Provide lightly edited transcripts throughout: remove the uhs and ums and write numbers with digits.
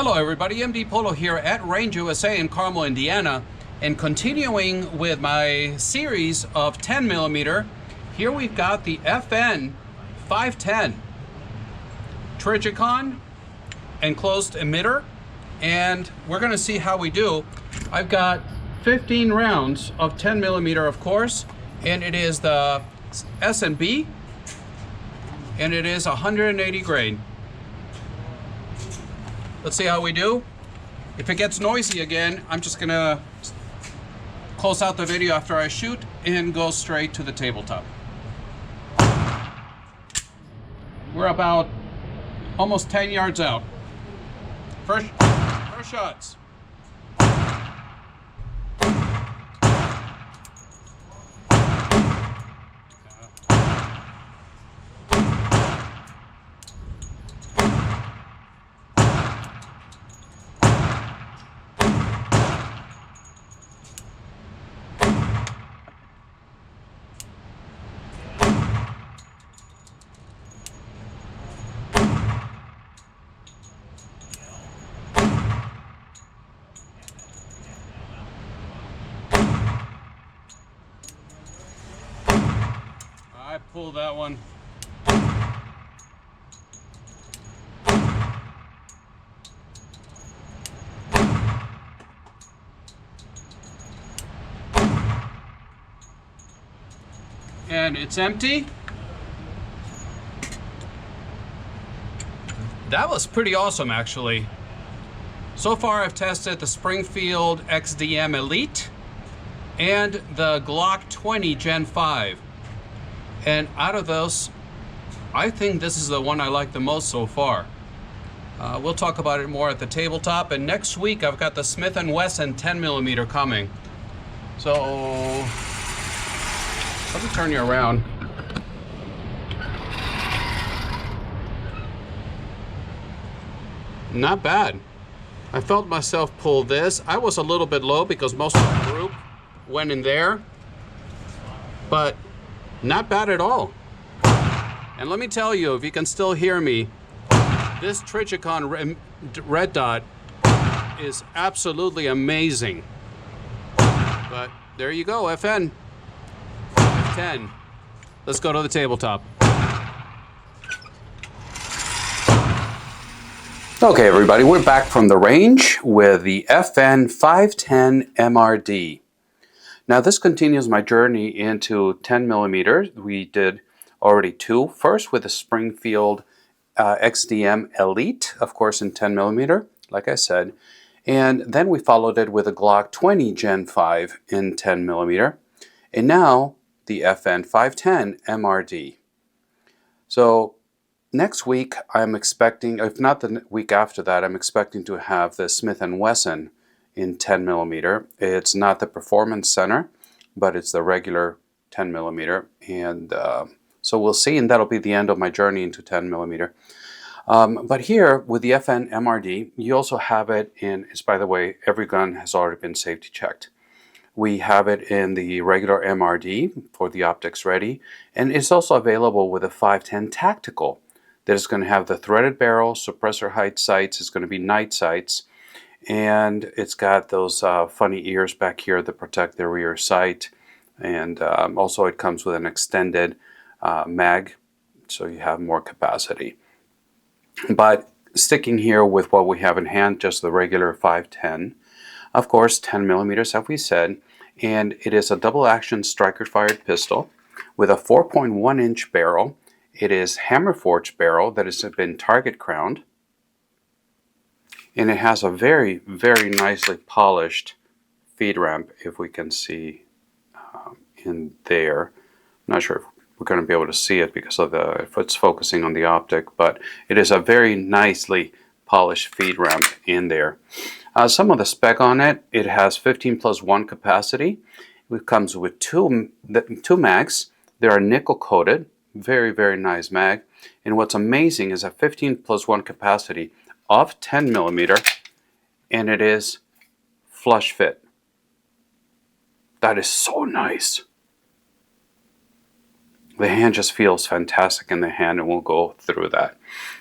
Hello everybody, MDpolo here at Range USA in Carmel, Indiana, and continuing with my series of 10mm, here we've got the FN 510 Trijicon enclosed emitter, and we're going to see how we do. I've got 15 rounds of 10mm, of course, and it is the S&B, and it is 180 grain. Let's see how we do. If it gets noisy again, I'm just gonna close out the video after I shoot and go straight to the tabletop. We're about almost 10 yards out. First shots. I pulled that one. And it's empty. That was pretty awesome, actually. So far I've tested the Springfield XDM Elite and the Glock 20 Gen 5. And out of those, I think this is the one I like the most so far. We'll talk about it more at the tabletop. And next week, I've got the Smith & Wesson 10mm coming. So, let me turn you around. Not bad. I felt myself pull this. I was a little bit low because most of the group went in there. But not bad at all. And let me tell you, if you can still hear me, this Trijicon red dot is absolutely amazing. But there you go, FN 10. Let's go to the tabletop. Okay, everybody, we're back from the range with the FN 510 MRD. Now this continues my journey into 10mm. We did already two. First with the Springfield XDM Elite, of course in 10mm, like I said. And then we followed it with a Glock 20 Gen 5 in 10mm. And now the FN 510 MRD. So next week I'm expecting, if not the week after that, I'm expecting to have the Smith & Wesson in 10mm. It's not the Performance Center, but it's the regular 10mm. And so we'll see, and that'll be the end of my journey into 10mm. But here with the FN MRD, you also have it in, by the way, every gun has already been safety checked. We have it in the regular MRD for the optics ready, and it's also available with a 510 Tactical that is going to have the threaded barrel, suppressor height sights, it's going to be night sights, and it's got those funny ears back here that protect the rear sight. And also it comes with an extended mag, so you have more capacity. But sticking here with what we have in hand, just the regular 510, of course 10mm as we said, and it is a double action striker fired pistol with a 4.1 inch barrel. It is hammer forged barrel that has been target crowned. And it has a very, very nicely polished feed ramp, if we can see in there. I'm not sure if we're going to be able to see it because of if it's focusing on the optic, but it is a very nicely polished feed ramp in there. Some of the spec on it, it has 15+1 capacity. It comes with two mags. They are nickel coated, very, very nice mag. And what's amazing is a 15+1 capacity of 10mm, and it is flush fit. That is so nice. The hand just feels fantastic in the hand, and we'll go through that.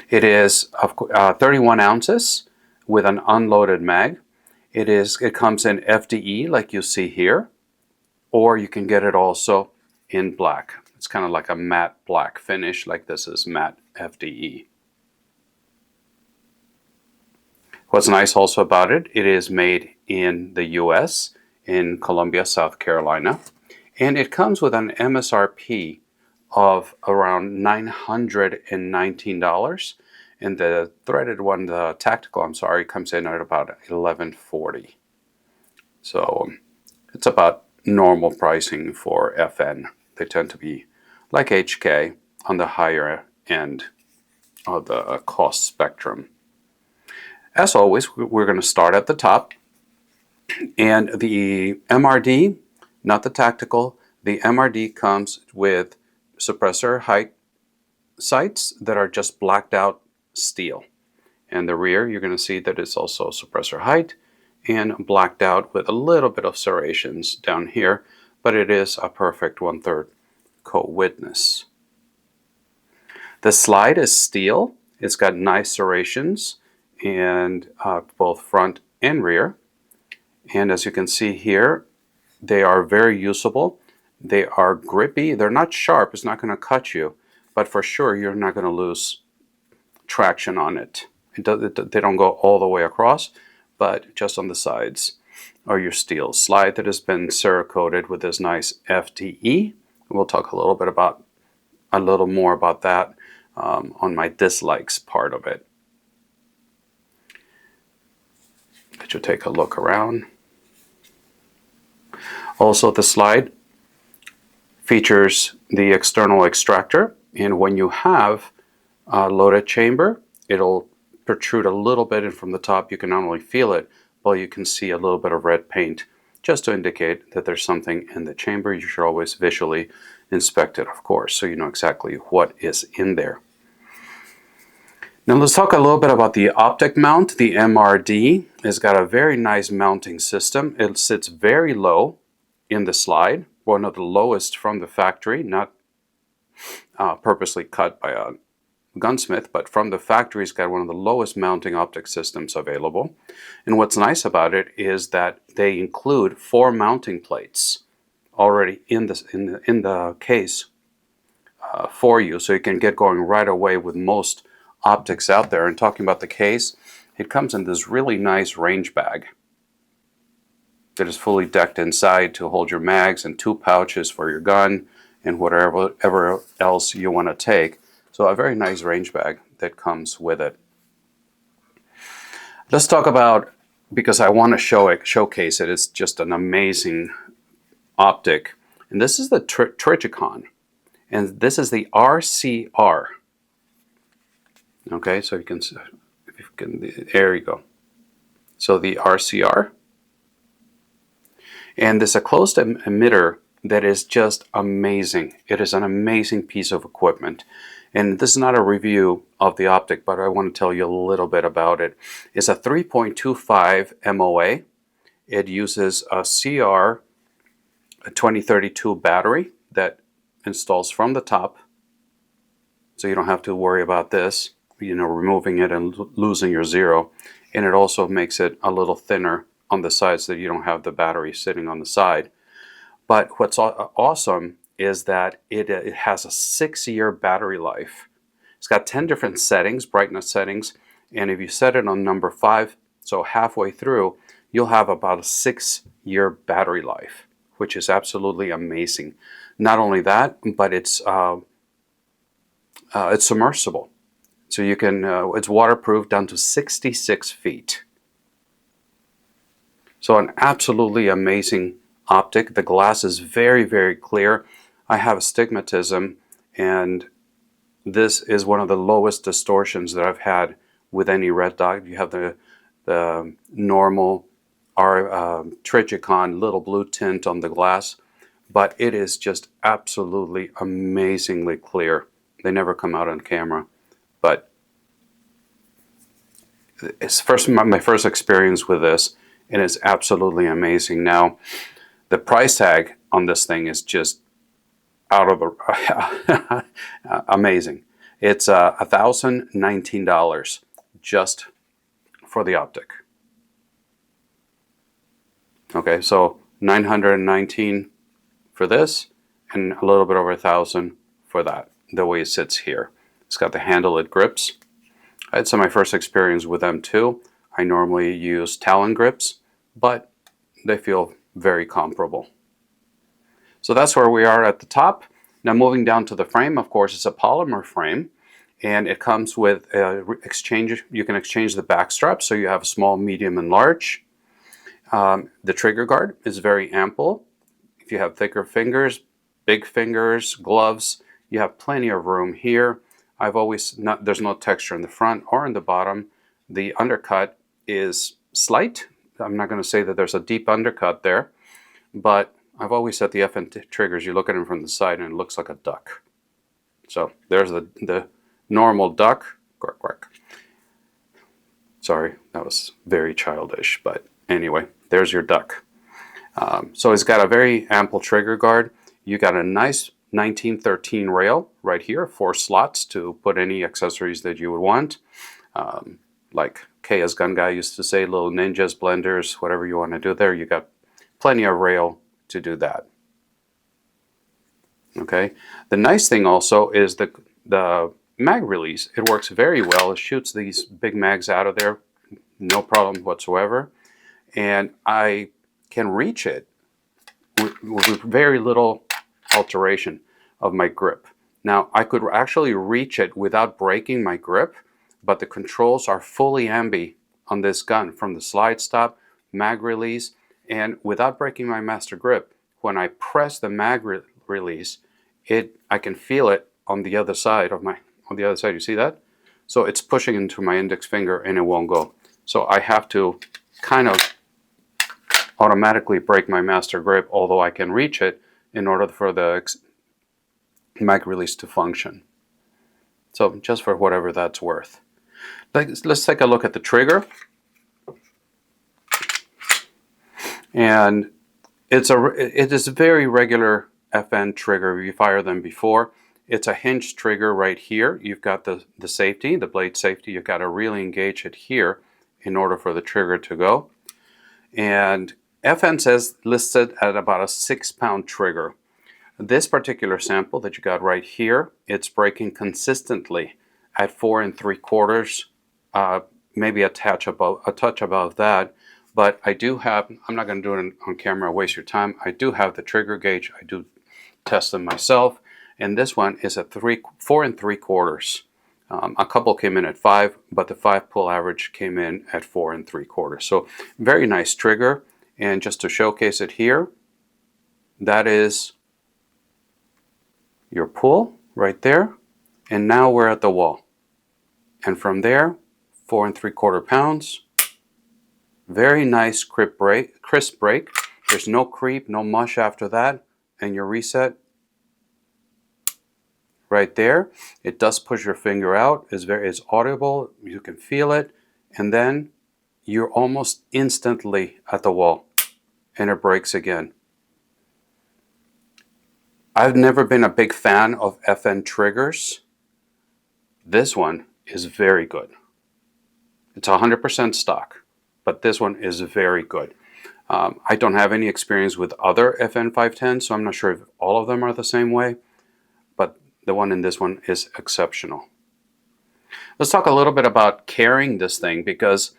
It is 31 ounces, with an unloaded mag. It comes in FDE like you see here, or you can get it also in black. It's kind of like a matte black finish, like this is matte FDE. What's nice also about it, it is made in the US, in Columbia, South Carolina, and it comes with an MSRP of around $919, and the threaded one, the tactical, I'm sorry, comes in at about $1140. So it's about normal pricing for FN. They tend to be like HK on the higher end of the cost spectrum. As always, we're going to start at the top, and the MRD, not the tactical, the MRD comes with suppressor height sights that are just blacked out steel. And the rear, you're going to see that it's also suppressor height and blacked out with a little bit of serrations down here, but it is a perfect 1/3 co-witness. The slide is steel. It's got nice serrations and both front and rear. And as you can see here, they are very usable. They are grippy. They're not sharp. It's not going to cut you, but for sure you're not going to lose traction on it. They don't go all the way across, but just on the sides are your steel slide that has been Cerakoted with this nice FDE. We'll talk a little more about that on my dislikes part of it. Let you take a look around. Also, the slide features the external extractor, and when you have a loaded chamber, it'll protrude a little bit, and from the top you can not only feel it, but you can see a little bit of red paint, just to indicate that there's something in the chamber. You should always visually inspect it, of course, so you know exactly what is in there. Now let's talk a little bit about the optic mount. The MRD has got a very nice mounting system. It sits very low in the slide, one of the lowest from the factory, not purposely cut by a gunsmith, but from the factory it's got one of the lowest mounting optic systems available. And what's nice about it is that they include 4 mounting plates already in the case for you, so you can get going right away with most optics out there. And talking about the case, it comes in this really nice range bag that is fully decked inside to hold your mags, and 2 pouches for your gun and whatever else you want to take. So a very nice range bag that comes with it. Let's talk about, because I want to showcase it, it's just an amazing optic. And this is the Trijicon, and this is the RCR. Okay, so there you go. So the RCR. And this is a closed emitter that is just amazing. It is an amazing piece of equipment. And this is not a review of the optic, but I want to tell you a little bit about it. It's a 3.25 MOA. It uses a CR 2032 battery that installs from the top, so you don't have to worry about this, removing it and losing your zero. And it also makes it a little thinner on the side so that you don't have the battery sitting on the side. But what's awesome is that it has a 6-year battery life. It's got 10 different settings, brightness settings, and if you set it on number 5, so halfway through, you'll have about a 6-year battery life, which is absolutely amazing. Not only that, but it's submersible. So you can, it's waterproof down to 66 feet. So an absolutely amazing optic. The glass is very, very clear. I have astigmatism, and this is one of the lowest distortions that I've had with any red dot. You have the normal Trijicon little blue tint on the glass, but it is just absolutely amazingly clear. They never come out on camera, but it's my first experience with this, and it's absolutely amazing. Now, the price tag on this thing is just out of the amazing. It's $1,019 just for the optic. Okay, so 919 for this, and a little bit over 1,000 for that, the way it sits here. It's got the handle it grips. I had some of my first experience with them too. I normally use Talon grips, but they feel very comparable. So that's where we are at the top. Now moving down to the frame, of course, it's a polymer frame, and it comes with exchange. You can exchange the back straps, so you have small, medium, and large. The trigger guard is very ample. If you have thicker fingers, big fingers, gloves, you have plenty of room here. There's no texture in the front or in the bottom. The undercut is slight. I'm not going to say that there's a deep undercut there, but I've always said the FN triggers, you look at them from the side and it looks like a duck. So there's the normal duck. Quack, quack. Sorry, that was very childish, but anyway, there's your duck. So it's got a very ample trigger guard. You got a nice 1913 rail right here, 4 slots to put any accessories that you would want. Like Kaya's gun guy used to say, little ninjas, blenders, whatever you want to do there, you got plenty of rail to do that. Okay. The nice thing also is the mag release. It works very well. It shoots these big mags out of there, no problem whatsoever. And I can reach it with very little alteration of my grip. Now, I could actually reach it without breaking my grip, but the controls are fully ambi on this gun, from the slide stop, mag release, and without breaking my master grip. When I press the mag release, I can feel it on the other side of you see that? So it's pushing into my index finger and it won't go. So I have to kind of automatically break my master grip, although I can reach it, in order for the mag release to function. So just for whatever that's worth. Let's take a look at the trigger. And it is a very regular FN trigger. You fire them before. It's a hinge trigger right here. You've got the safety, the blade safety. You've got to really engage it here in order for the trigger to go. And FN says listed at about a 6-pound trigger. This particular sample that you got right here, it's breaking consistently at 4 3/4, maybe a touch above that. But I do have, I'm not going to do it on camera, waste your time. I do have the trigger gauge. I do test them myself. And this one is at 4 3/4. A couple came in at 5, but the 5 pull average came in at 4 3/4. So very nice trigger. And just to showcase it here, that is your pull right there. And now we're at the wall. And from there, 4 3/4 pounds. Very nice crisp break. There's no creep, no mush after that. And your reset right there. It does push your finger out. It's audible. You can feel it. And then you're almost instantly at the wall. And it breaks again. I've never been a big fan of FN triggers. This one is very good. It's 100% stock, but this one is very good. I don't have any experience with other FN 510s, so I'm not sure if all of them are the same way, but the one in this one is exceptional. Let's talk a little bit about carrying this thing, because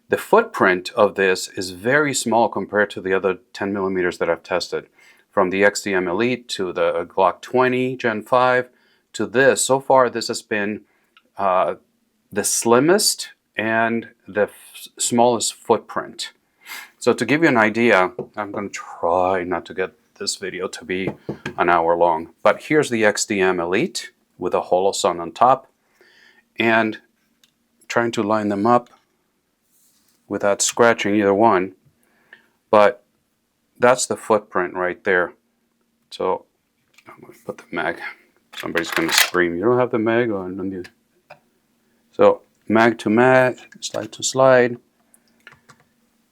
the footprint of this is very small compared to the other 10 millimeters that I've tested. From the XDM Elite to the Glock 20 Gen 5 to this. So far, this has been the slimmest and the smallest footprint. So to give you an idea, I'm going to try not to get this video to be an hour long. But here's the XDM Elite with a holosun on top. And trying to line them up without scratching either one. But that's the footprint right there. So I'm going to put the mag. Somebody's going to scream, you don't have the mag on. So mag to mag, slide to slide.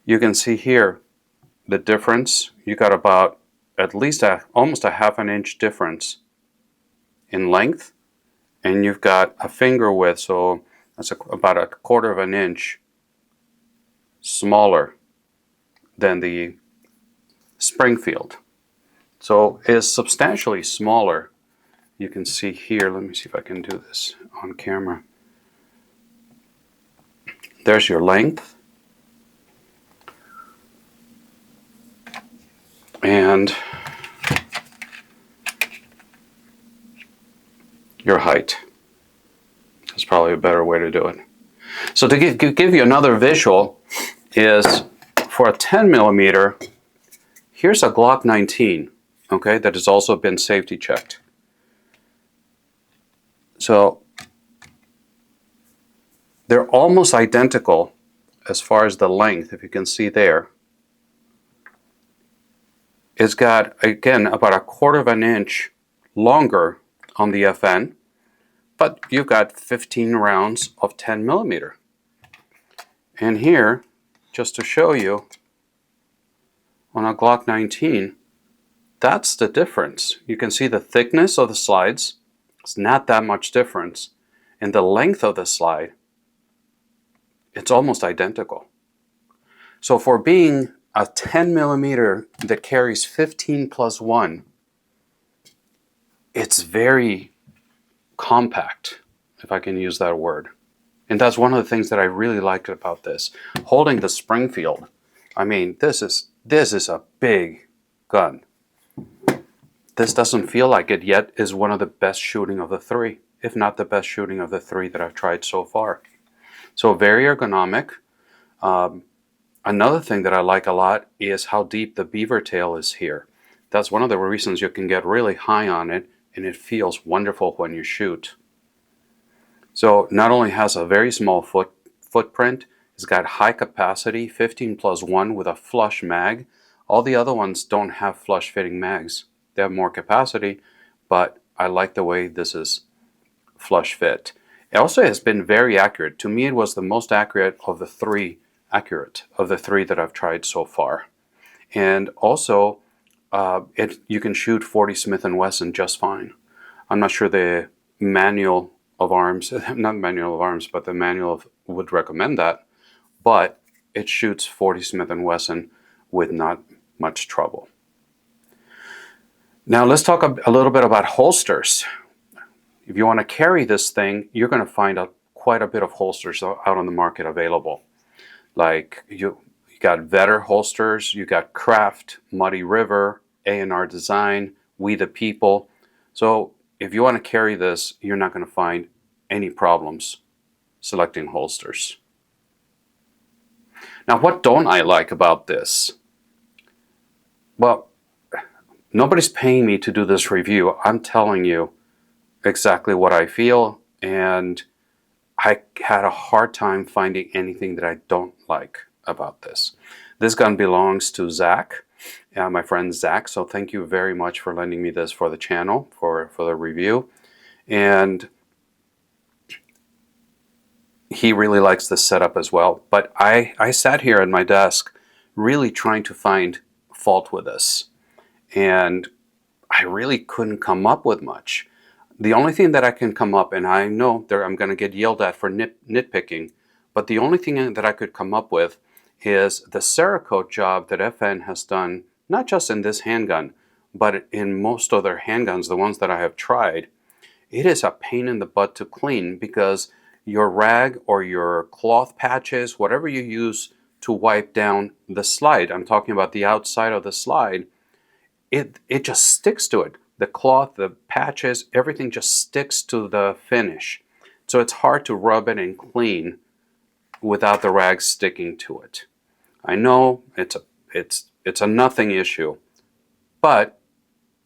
You can see here the difference. You got about at least almost a ½ an inch difference in length. And you've got a finger width, so that's about a 1/4 of an inch smaller than the Springfield. So it's substantially smaller. You can see here, let me see if I can do this on camera. There's your length. And your height. That's probably a better way to do it. So to give you another visual is for a 10 millimeter, here's a Glock 19, okay, that has also been safety checked. So they're almost identical as far as the length, if you can see there. It's got, again, about 1/4 of an inch longer on the FN, but you've got 15 rounds of 10 millimeter. And here, just to show you, on a Glock 19, that's the difference. You can see the thickness of the slides. It's not that much difference. And the length of the slide, it's almost identical. So for being a 10 millimeter that carries 15+1, it's very compact, if I can use that word. And that's one of the things that I really liked about this. Holding the Springfield, I mean, this is a big gun. This doesn't feel like it yet is one of the best shooting of the three, if not the best shooting of the three that I've tried so far. So very ergonomic. Another thing that I like a lot is how deep the beaver tail is here. That's one of the reasons you can get really high on it, and it feels wonderful when you shoot. So not only has a very small footprint, it's got high capacity, 15+1 with a flush mag. All the other ones don't have flush fitting mags. They have more capacity, but I like the way this is flush fit. It also has been very accurate. To me, it was the most accurate of the three that I've tried so far. And also, you can shoot 40 Smith & Wesson just fine. I'm not sure the manual of arms, not manual of arms, but the manual would recommend that, but it shoots 40 Smith & Wesson with not much trouble. Now let's talk a little bit about holsters. If you want to carry this thing, you're going to find quite a bit of holsters out on the market available. Like you got Vetter holsters, you got Craft, Muddy River, A&R Design, We the People. So if you want to carry this, you're not going to find any problems selecting holsters. Now, what don't I like about this? Well, nobody's paying me to do this review. I'm telling you exactly what I feel, and I had a hard time finding anything that I don't like about this. This gun belongs to Zach, my friend Zach, so thank you very much for lending me this for the channel, for the review. And he really likes this setup as well. But I sat here at my desk really trying to find fault with this, and I really couldn't come up with much. The only thing that I can come up, and I know that I'm going to get yelled at for nitpicking, but the only thing that I could come up with is the Cerakote job that FN has done, not just in this handgun, but in most other handguns, the ones that I have tried. It is a pain in the butt to clean because your rag or your cloth patches, whatever you use to wipe down the slide, I'm talking about the outside of the slide, it just sticks to it. The cloth, the patches, everything just sticks to the finish. So it's hard to rub it and clean without the rag sticking to it. I know it's a nothing issue, but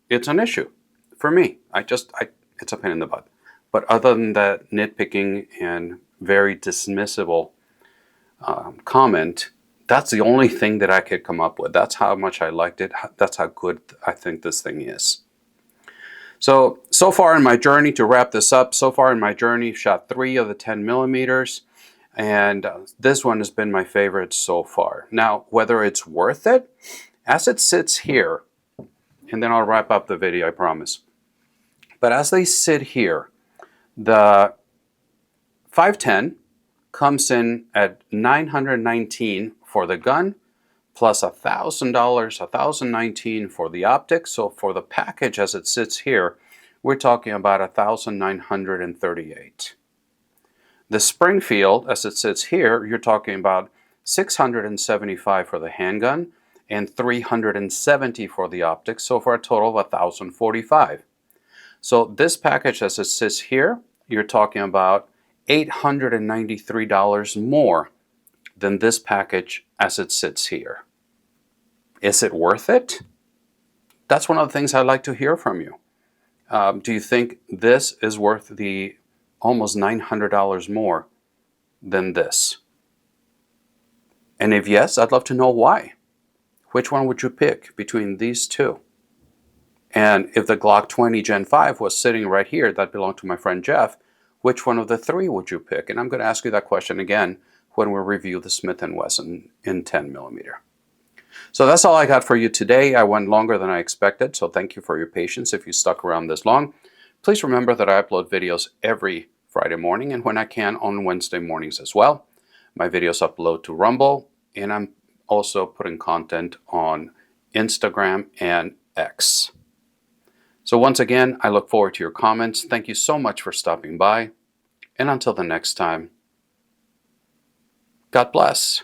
it's an issue for me. It's a pain in the butt. But other than that nitpicking and very dismissible comment, that's the only thing that I could come up with. That's how much I liked it. That's how good I think this thing is. So far in my journey, to wrap this up, shot 3 of the 10 millimeters. And this one has been my favorite so far. Now, whether it's worth it, as it sits here, and then I'll wrap up the video, I promise. But as they sit here, the 510 comes in at $919 for the gun, plus $1,000, $1,019 for the optics. So for the package as it sits here, we're talking about $1,938. The Springfield, as it sits here, you're talking about $675 for the handgun and $370 for the optics, so for a total of $1,045. So this package as it sits here, you're talking about $893 more than this package as it sits here. Is it worth it? That's one of the things I'd like to hear from you. Do you think this is worth the almost $900 more than this? And if yes, I'd love to know why. Which one would you pick between these two? And if the Glock 20 Gen 5 was sitting right here that belonged to my friend Jeff, which one of the three would you pick? And I'm going to ask you that question again when we review the Smith & Wesson in 10mm. So that's all I got for you today. I went longer than I expected, so thank you for your patience if you stuck around this long. Please remember that I upload videos every Friday morning and when I can on Wednesday mornings as well. My videos upload to Rumble, and I'm also putting content on Instagram and X. So once again, I look forward to your comments. Thank you so much for stopping by. And until the next time, God bless.